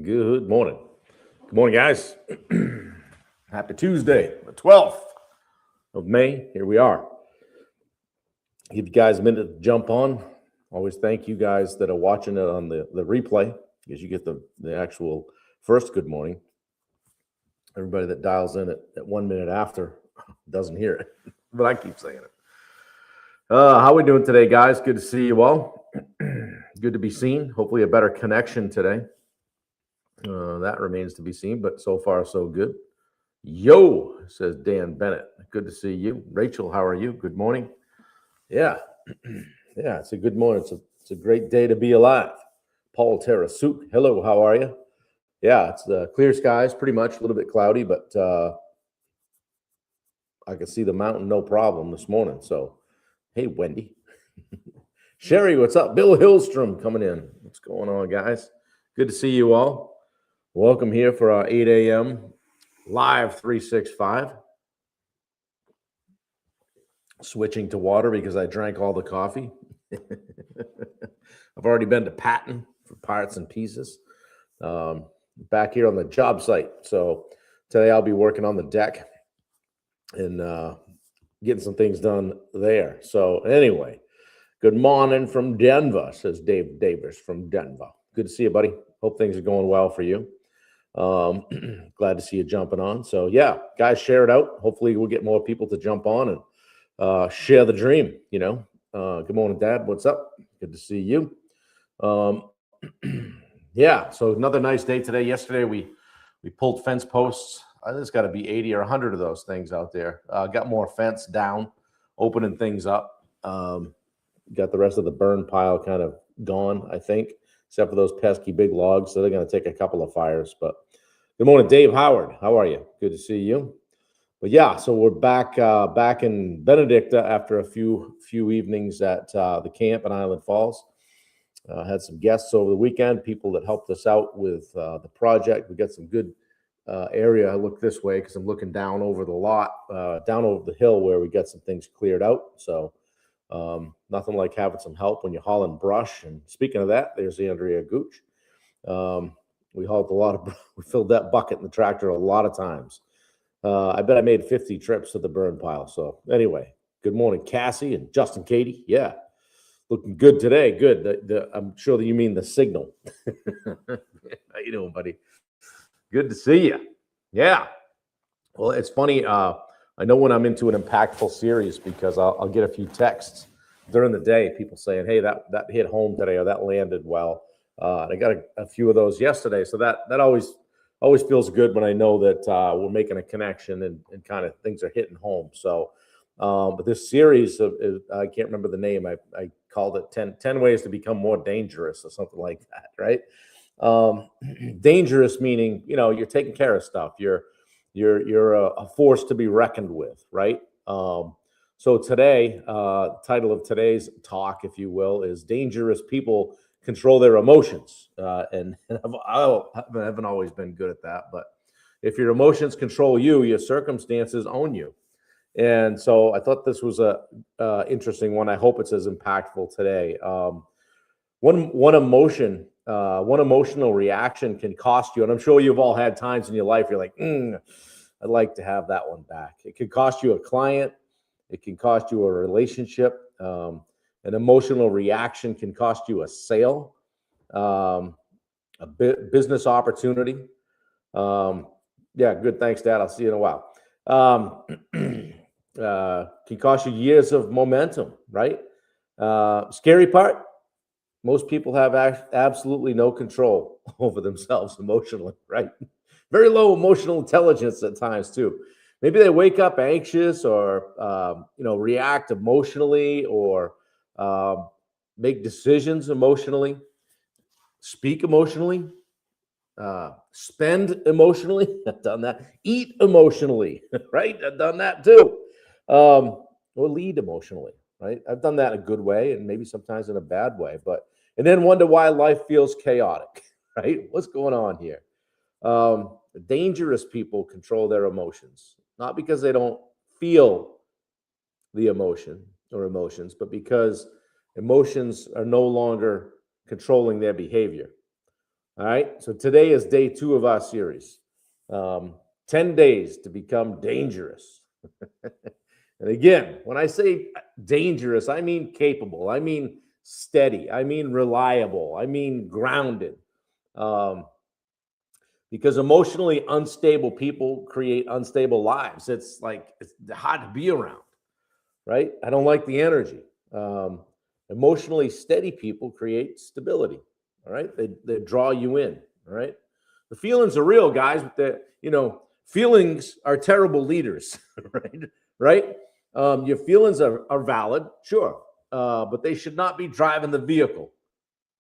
Good morning. Good morning, guys. Happy Tuesday, the 12th of May. Here we are. Give you guys a minute to jump on. Always thank you guys that are watching it on the replay because you get the actual first good morning. Everybody that dials in at 1 minute after doesn't hear it, but I keep saying it. How we doing today, guys? Good to see you all. Good to be seen. Hopefully a better connection today. That remains to be seen, but so far so good. Yo, says Dan Bennett. Good to see you. Rachel, how are you? Good morning. Yeah. Yeah, it's a good morning. It's a great day to be alive. Paul Tarasuk, hello, how are you? Yeah, it's the clear skies, pretty much, a little bit cloudy, but I can see the mountain no problem this morning. So, hey, Wendy. Sherry, what's up? Bill Hillstrom coming in. What's going on, guys? Good to see you all. Welcome here for our 8 a.m. live 365. Switching to water because I drank all the coffee. I've already been to Patton for parts and pieces. Back here on the job site. So today I'll be working on the deck and getting some things done there. So anyway, good morning from Denver, says Dave Davis from Denver. Good to see you, buddy. Hope things are going well for you. Glad to see you jumping on. So yeah, guys, share it out. Hopefully we'll get more people to jump on and share the dream, you know. Good morning, Dad. What's up? Good to see you. Yeah, so another nice day today. Yesterday we pulled fence posts. There's got to be 80 or 100 of those things out there. Got more fence down, opening things up. Got the rest of the burn pile kind of gone, I think, except for those pesky big logs. So they're going to take a couple of fires. But good morning, Dave Howard. How are you? Good to see you. But yeah, so we're back in Benedicta after a few evenings at the camp in Island Falls. Had some guests over the weekend, people that helped us out with the project. We got some good area. I look this way because I'm looking down over the lot, down over the hill where we got some things cleared out. So nothing like having some help when you're hauling brush. And speaking of that, there's Andrea Gooch. We hauled a lot of, we filled that bucket in the tractor a lot of times. I bet I made 50 trips to the burn pile. So anyway, good morning, Cassie and Justin Katie. Yeah, looking good today. Good. I'm sure that you mean the signal. How you doing, buddy? Good to see you. Yeah. Well, it's funny. I know when I'm into an impactful series because I'll get a few texts during the day, people saying, hey, that hit home today or that landed well. I got a few of those yesterday. So that always feels good when I know that we're making a connection and kind of things are hitting home. So, but this series I can't remember the name. I called it 10 ways to become more dangerous or something like that. Right. Dangerous meaning, you're taking care of stuff. You're a force to be reckoned with. Right. So today, title of today's talk, if you will, is dangerous people control their emotions. And I haven't always been good at that, but if your emotions control you, your circumstances own you. And so I thought this was a interesting one. I hope it's as impactful today. One emotional reaction can cost you, and I'm sure you've all had times in your life you're like, I'd like to have that one back. It could cost you a client. It can cost you a relationship. An emotional reaction can cost you a sale, a business opportunity. Yeah, good. Thanks, Dad. I'll see you in a while. Can cost you years of momentum, right? Scary part, most people have absolutely no control over themselves emotionally, right? Very low emotional intelligence at times too. Maybe they wake up anxious or, react emotionally or make decisions emotionally, speak emotionally, spend emotionally. I've done that. Eat emotionally, right? I've done that too. Or lead emotionally, right? I've done that in a good way and maybe sometimes in a bad way, and then wonder why life feels chaotic, right? What's going on here? Dangerous people control their emotions, not because they don't feel the emotion or emotions, but because emotions are no longer controlling their behavior. All right. So today is day 2 of our series. 10 days to become dangerous. And again, when I say dangerous, I mean capable. I mean steady. I mean reliable. I mean grounded. Um, because emotionally unstable people create unstable lives. It's hard to be around, right? I don't like the energy. Emotionally steady people create stability. All right, they draw you in. All right, the feelings are real, guys. But feelings are terrible leaders, right? Right. Your feelings are valid, sure, but they should not be driving the vehicle.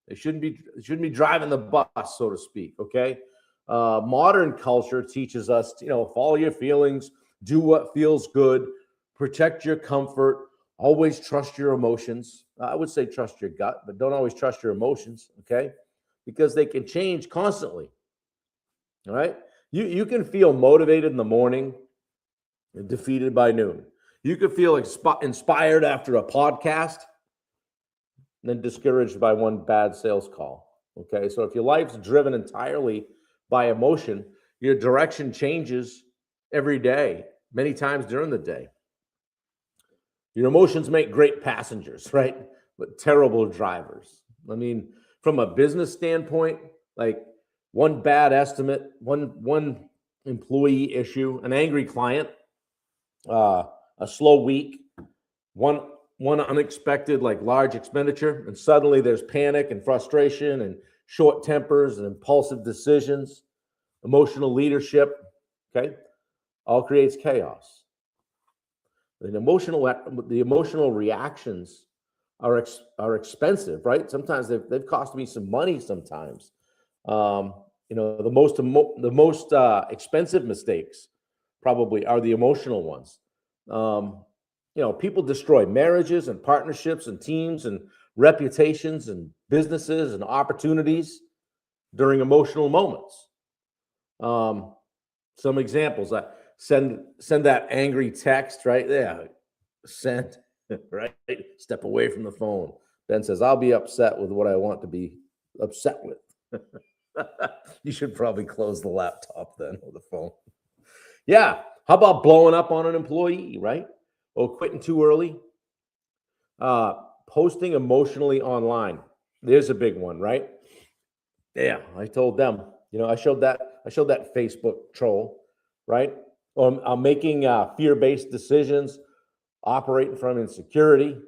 They shouldn't be driving the bus, so to speak. Okay. Modern culture teaches us, follow your feelings, do what feels good, protect your comfort, always trust your emotions. I would say trust your gut, but don't always trust your emotions. Okay, because they can change constantly. All right. You can feel motivated in the morning and defeated by noon. You could feel inspired after a podcast and then discouraged by one bad sales call. Okay. So if your life's driven entirely by emotion, your direction changes every day, many times during the day. Your emotions make great passengers, right? But terrible drivers. I mean, from a business standpoint, like one bad estimate, one employee issue, an angry client, a slow week, one one unexpected like large expenditure, and suddenly there's panic and frustration and short tempers and impulsive decisions, emotional leadership. Okay, all creates chaos. The emotional reactions are expensive, right? Sometimes they've cost me some money. Sometimes, um, the most expensive mistakes probably are the emotional ones. Um, people destroy marriages and partnerships and teams and reputations and businesses and opportunities during emotional moments. Um, some examples: send that angry text right there. Send right. Step away from the phone. Ben says, "I'll be upset with what I want to be upset with." You should probably close the laptop then or the phone. Yeah. How about blowing up on an employee, right? Or quitting too early? Uh, Posting emotionally online. There's a big one, right? Yeah, I told them. I showed that Facebook troll, right? I'm making fear-based decisions, operating from insecurity,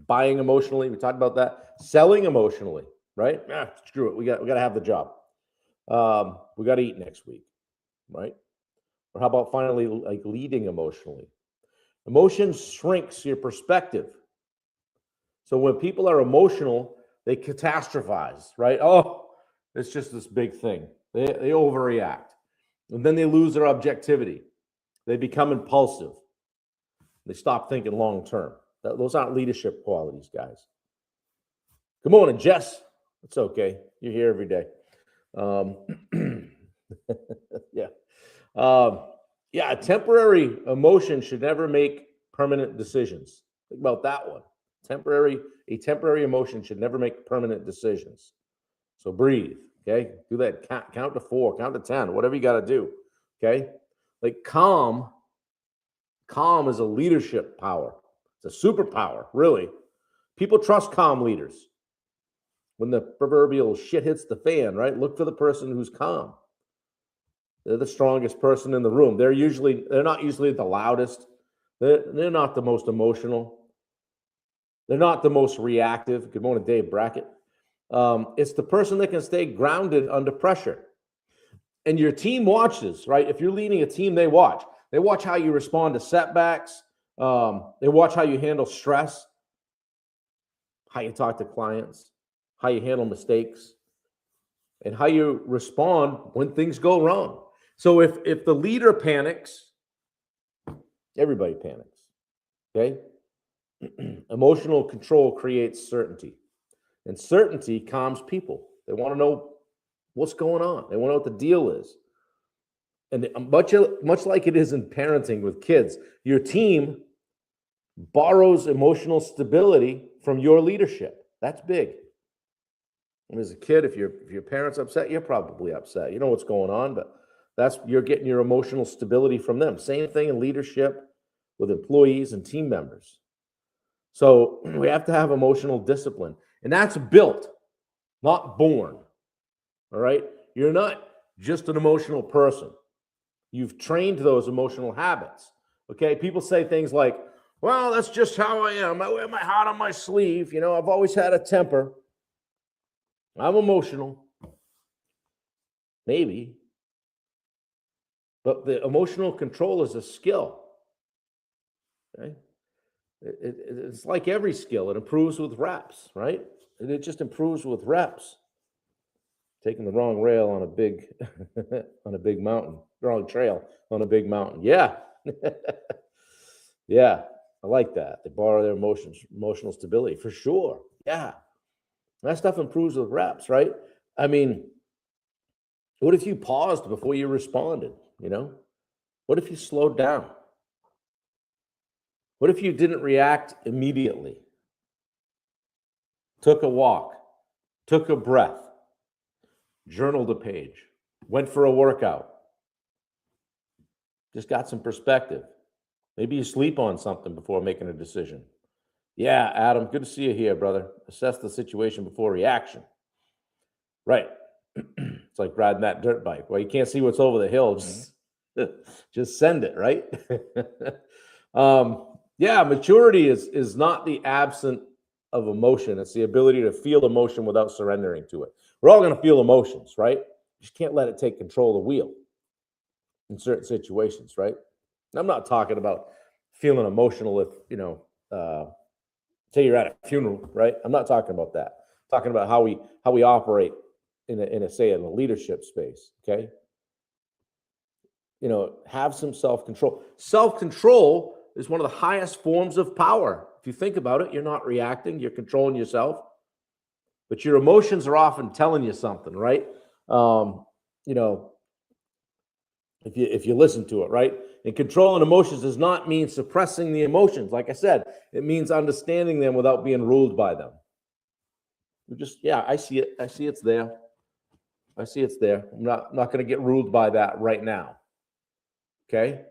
buying emotionally. We talked about that. Selling emotionally, right? Screw it. We got to have the job. We got to eat next week, right? Or how about finally like leading emotionally? Emotion shrinks your perspective. So when people are emotional, they catastrophize, right? Oh, it's just this big thing. They overreact. And then they lose their objectivity. They become impulsive. They stop thinking long term. Those aren't leadership qualities, guys. Good morning, Jess. It's okay. You're here every day. Um, yeah. Um, yeah, a temporary emotion should never make permanent decisions. Think about that one. A temporary emotion should never make permanent decisions. So breathe. Okay. Do that. Count to 4, count to 10, whatever you got to do. Okay. Like calm is a leadership power. It's a superpower, really. People trust calm leaders. When the proverbial shit hits the fan, right? Look for the person who's calm. They're the strongest person in the room. They're not usually the loudest. They're not the most emotional. They're not the most reactive. Good morning, Dave Brackett. It's the person that can stay grounded under pressure. And your team watches, right? If you're leading a team, they watch. They watch how you respond to setbacks. They watch how you handle stress, how you talk to clients, how you handle mistakes, and how you respond when things go wrong. So if the leader panics, everybody panics. Okay? Emotional control creates certainty. And certainty calms people. They want to know what's going on. They want to know what the deal is. And much like it is in parenting with kids, your team borrows emotional stability from your leadership. That's big. And as a kid, if your parents upset, you're probably upset. You know what's going on, but you're getting your emotional stability from them. Same thing in leadership with employees and team members. So we have to have emotional discipline, and that's built, not born. All right, you're not just an emotional person. You've trained those emotional habits. Okay, people say things like, "Well, that's just how I am. I wear my heart on my sleeve. You know, I've always had a temper. I'm emotional." Maybe, but the emotional control is a skill. Okay, it's like every skill; it improves with reps, right? It just improves with reps. Taking the wrong rail on a big on a big mountain, wrong trail on a big mountain. Yeah, yeah, I like that. They borrow their emotional stability for sure. Yeah, that stuff improves with reps, right? I mean, what if you paused before you responded? You know, what if you slowed down? What if you didn't react immediately? Took a walk, took a breath, journaled a page, went for a workout, just got some perspective. Maybe you sleep on something before making a decision. Yeah, Adam, good to see you here, brother. Assess the situation before reaction. Right. It's like riding that dirt bike. Well, you can't see what's over the hill. Just send it, right? Yeah, maturity is not the absence of emotion. It's the ability to feel emotion without surrendering to it. We're all going to feel emotions, right? You just can't let it take control of the wheel in certain situations, right? And I'm not talking about feeling emotional if, say you're at a funeral, right? I'm not talking about that. I'm talking about how we operate in a leadership space, okay? Have some self-control. Self-control is one of the highest forms of power. If you think about it, you're not reacting, you're controlling yourself, but your emotions are often telling you something, right? You know, if you listen to it, right? And controlling emotions does not mean suppressing the emotions. Like I said, it means understanding them without being ruled by them. I see it. I see it's there. I see it's there. I'm not going to get ruled by that right now. Okay.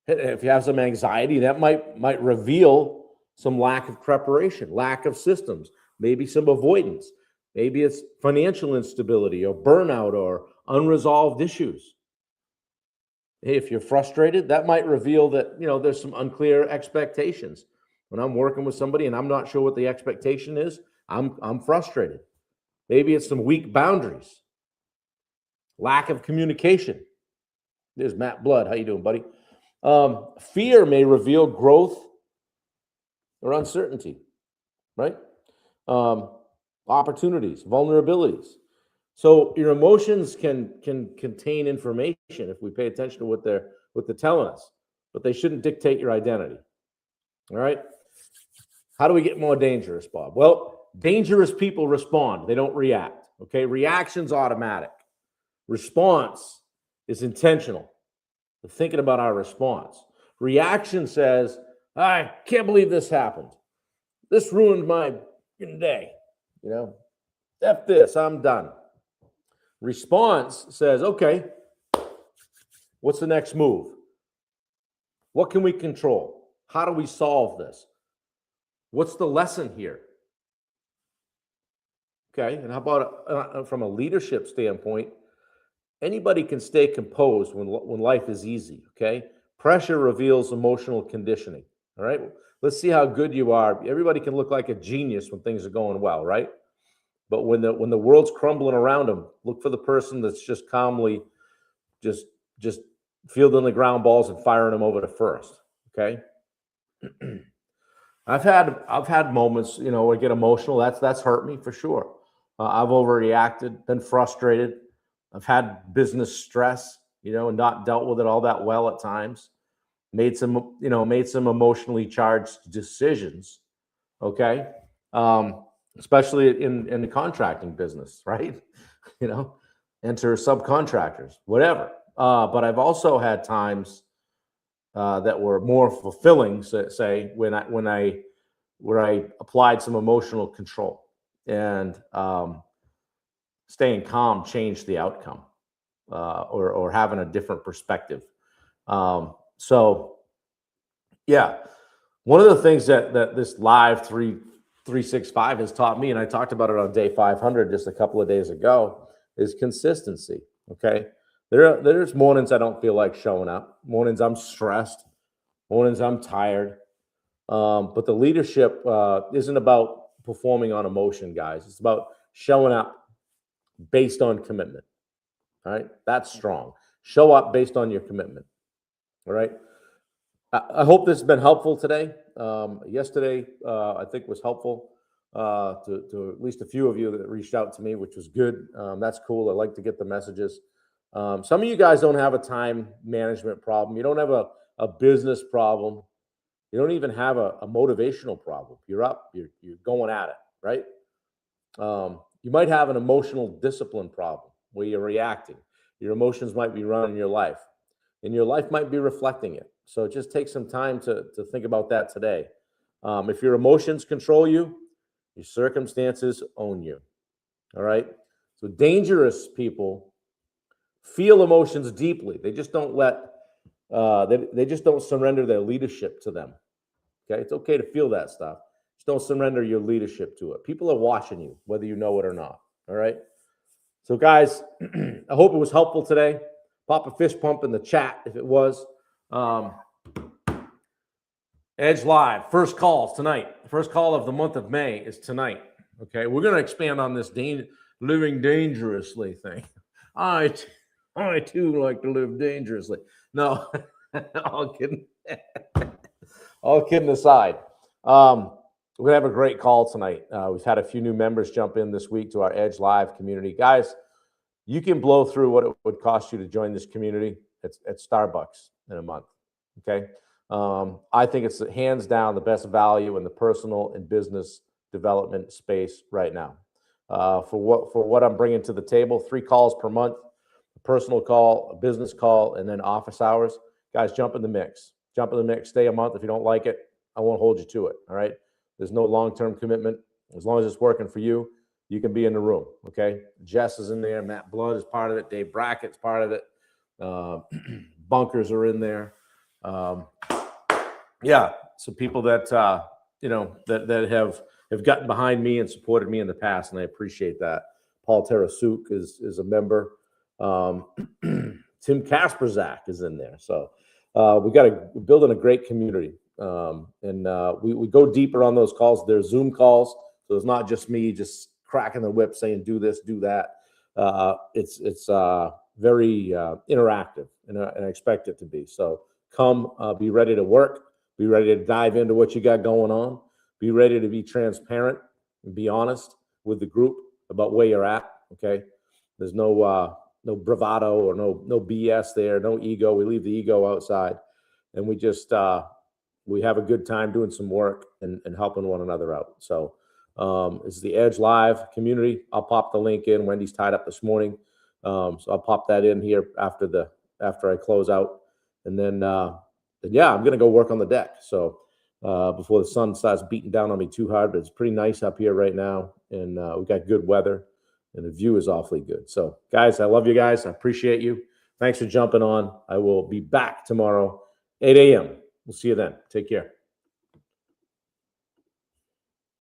If you have some anxiety, that might reveal some lack of preparation, lack of systems, maybe some avoidance. Maybe it's financial instability or burnout or unresolved issues. Hey, if you're frustrated, that might reveal that, there's some unclear expectations. When I'm working with somebody and I'm not sure what the expectation is, I'm frustrated. Maybe it's some weak boundaries, lack of communication. There's Matt Blood. How you doing, buddy? Fear may reveal growth or uncertainty, right? Opportunities, vulnerabilities. So your emotions can contain information if we pay attention to what they're telling us, but they shouldn't dictate your identity. All right. How do we get more dangerous, Bob? Well, dangerous people respond. They don't react. Okay. Reaction's automatic. Response is intentional. We're thinking about our response. Reaction says, I can't believe this happened. This ruined my day. F this, I'm done. Response says, okay, what's the next move? What can we control? How do we solve this? What's the lesson here? Okay, and how about from a leadership standpoint, anybody can stay composed when life is easy, okay? Pressure reveals emotional conditioning, all right? Let's see how good you are. Everybody can look like a genius when things are going well, right? But when the world's crumbling around them, look for the person that's just calmly just fielding the ground balls and firing them over to first, okay? I've had moments, where I get emotional. That's hurt me for sure. I've overreacted, been frustrated. I've had business stress, and not dealt with it all that well at times. Made some emotionally charged decisions. Okay, especially in the contracting business, right? Enter subcontractors, whatever. But I've also had times that were more fulfilling, say where I applied some emotional control. And staying calm changed the outcome, or having a different perspective. So yeah, one of the things that this live 365 has taught me, and I talked about it on day 500 just a couple of days ago, is consistency. Okay, there's mornings I don't feel like showing up. Mornings I'm stressed. Mornings I'm tired. But the leadership isn't about performing on emotion, guys. It's about showing up based on commitment. All right, that's strong. Show up based on your commitment. All right. I hope this has been helpful today. Yesterday, I think was helpful to at least a few of you that reached out to me, which was good. That's cool. I like to get the messages. Some of you guys don't have a time management problem. You don't have a business problem. You don't even have a motivational problem. You're up. You're going at it, right? You might have an emotional discipline problem where you're reacting. Your emotions might be running your life, and your life might be reflecting it. So just take some time to think about that today. If your emotions control you, your circumstances own you. All right. So dangerous people feel emotions deeply. They just don't they just don't surrender their leadership to them. Okay. It's okay to feel that stuff. Just don't surrender your leadership to it. People are watching you, whether you know it or not. All right. So, guys, I hope it was helpful today. Pop a fist pump in the chat if it was. Edge Live, first calls tonight. First call of the month of May is tonight. Okay, we're going to expand on this living dangerously thing. I too like to live dangerously. No, all kidding. All kidding aside. We're going to have a great call tonight. We've had a few new members jump in this week to our Edge Live community. Guys, you can blow through what it would cost you to join this community at Starbucks in a month. Okay. I think it's hands down the best value in the personal and business development space right now. For what I'm bringing to the table, 3 calls per month, a personal call, a business call, and then office hours. Guys, jump in the mix. Jump in the mix. Stay a month. If you don't like it, I won't hold you to it. All right. There's no long-term commitment. As long as it's working for you, you can be in the room. Okay. Jess is in there. Matt Blood is part of it. Dave Brackett's part of it. Bunkers are in there. Yeah. So people that, that have gotten behind me and supported me in the past. And I appreciate that. Paul Tarasuk is a member. Tim Kasperzak is in there. So we're building a great community. We go deeper on those calls. They're Zoom calls. So it's not just me just cracking the whip saying, do this, do that. It's very interactive, and I expect it to be. So come, be ready to work, be ready to dive into what you got going on, be ready to be transparent and be honest with the group about where you're at. Okay. There's no bravado or no BS there, no ego. We leave the ego outside, and we just, we have a good time doing some work and helping one another out. So this is the Edge Live community. I'll pop the link in. Wendy's tied up this morning. So I'll pop that in here after I close out. And then yeah, I'm going to go work on the deck. So before the sun starts beating down on me too hard, but it's pretty nice up here right now. And we got good weather and the view is awfully good. So guys, I love you guys. I appreciate you. Thanks for jumping on. I will be back tomorrow, 8 a.m. We'll see you then. Take care.